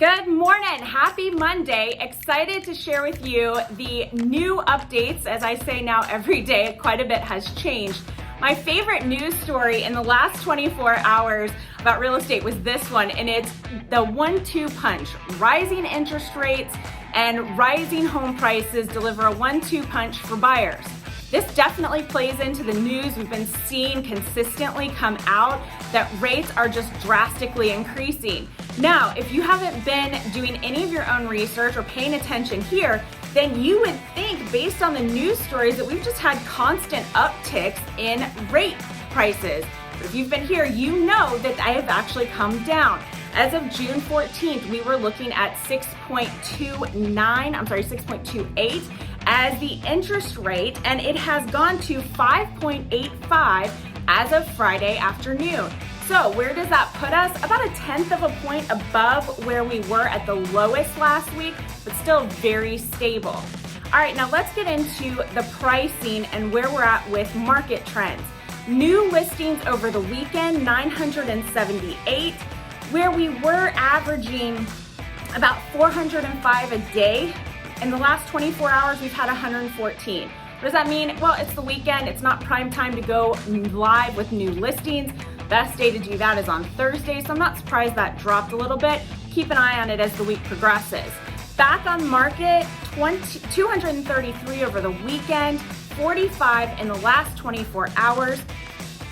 Good morning, happy Monday. Excited to share with you the new updates. As I say now every day, quite a bit has changed. My favorite news story in the last 24 hours about real estate was this one, and it's the 1-2 punch. Rising interest rates and rising home prices deliver a 1-2 punch for buyers. This definitely plays into the news we've been seeing consistently come out that rates are just drastically increasing. Now, if you haven't been doing any of your own research or paying attention here, then you would think based on the news stories that we've just had constant upticks in rate prices. But if you've been here, you know that they have actually come down. As of June 14th, we were looking at 6.28 as the interest rate, and it has gone to 5.85 as of Friday afternoon. So where does that put us? About 1/10 of a point above where we were at the lowest last week, but still very stable. All right, now let's get into the pricing and where we're at with market trends. New listings over the weekend, 978, where we were averaging about 405 a day. In the last 24 hours, we've had 114. What does that mean? Well, it's the weekend. It's not prime time to go live with new listings. Best day to do that is on Thursday, so I'm not surprised that dropped a little bit. Keep an eye on it as the week progresses. Back on market, 233 over the weekend, 45 in the last 24 hours.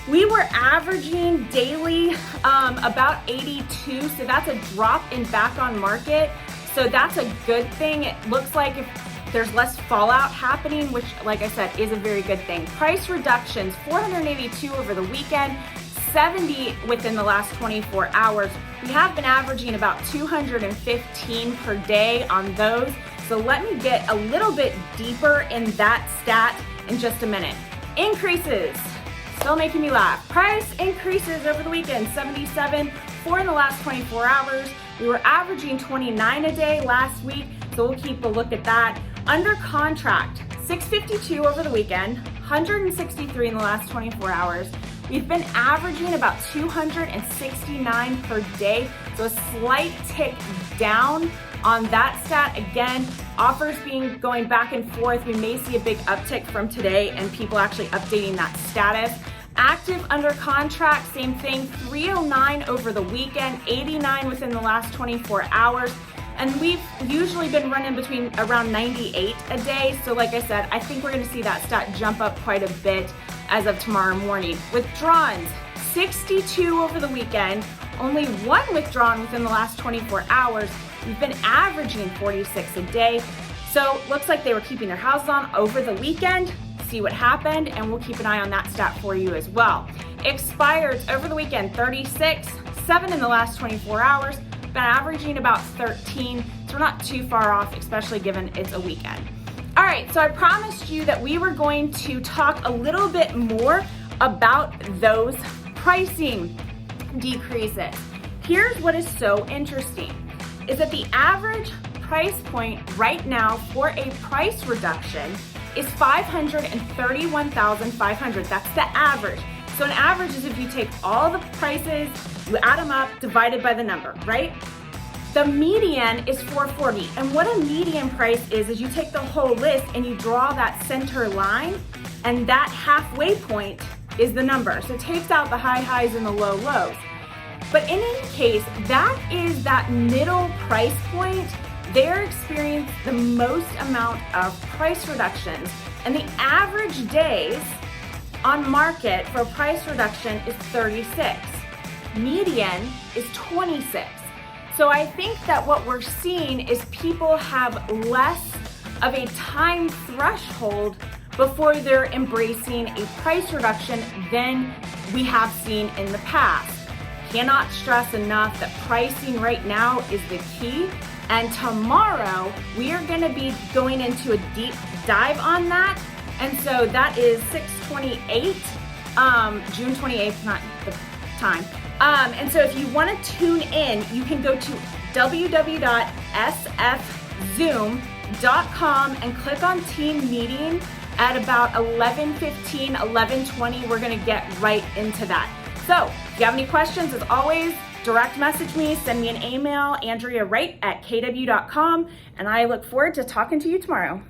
We were averaging daily about 82, so that's a drop in back on market. So that's a good thing. It looks like if there's less fallout happening, which like I said, is a very good thing. Price reductions, 482 over the weekend, 70 within the last 24 hours. We have been averaging about 215 per day on those. So let me get a little bit deeper in that stat in just a minute. Increases, still making me laugh. Price increases over the weekend, 77, 4 in the last 24 hours. We were averaging 29 a day last week, so we'll keep a look at that. Under contract, 652 over the weekend, 163 in the last 24 hours. We've been averaging about 269 per day, so a slight tick down on that stat. Again, offers going back and forth. We may see a big uptick from today and people actually updating that status. Active under contract, same thing, 309 over the weekend, 89 within the last 24 hours. And we've usually been running between around 98 a day. So like I said, I think we're gonna see that stat jump up quite a bit as of tomorrow morning. Withdrawns, 62 over the weekend, only 1 withdrawn within the last 24 hours. We've been averaging 46 a day. So looks like they were keeping their houses on over the weekend. See what happened, and we'll keep an eye on that stat for you as well. Expireds over the weekend, 36, 7 in the last 24 hours, been averaging about 13, so we're not too far off, especially given it's a weekend. All right, so I promised you that we were going to talk a little bit more about those pricing decreases. Here's what is so interesting, is that the average price point right now for a price reduction is $531,500. That's the average. So an average is if you take all the prices, you add them up, divided by the number, right? The median is $440. And what a median price is you take the whole list and you draw that center line, and that halfway point is the number. So it takes out the high highs and the low lows. But in any case, that is that middle price point. They're experiencing the most amount of price reductions, and the average days on market for a price reduction is 36. Median is 26. So I think that what we're seeing is people have less of a time threshold before they're embracing a price reduction than we have seen in the past. Cannot stress enough that pricing right now is the key. And tomorrow, we are gonna be going into a deep dive on that. And so that is 6/28, June 28th, not the time. And so if you wanna tune in, you can go to www.sfzoom.com and click on team meeting at about 11:15, 11:20. We're gonna get right into that. So if you have any questions, as always, direct message me, send me an email, andreawright@kw.com, and I look forward to talking to you tomorrow.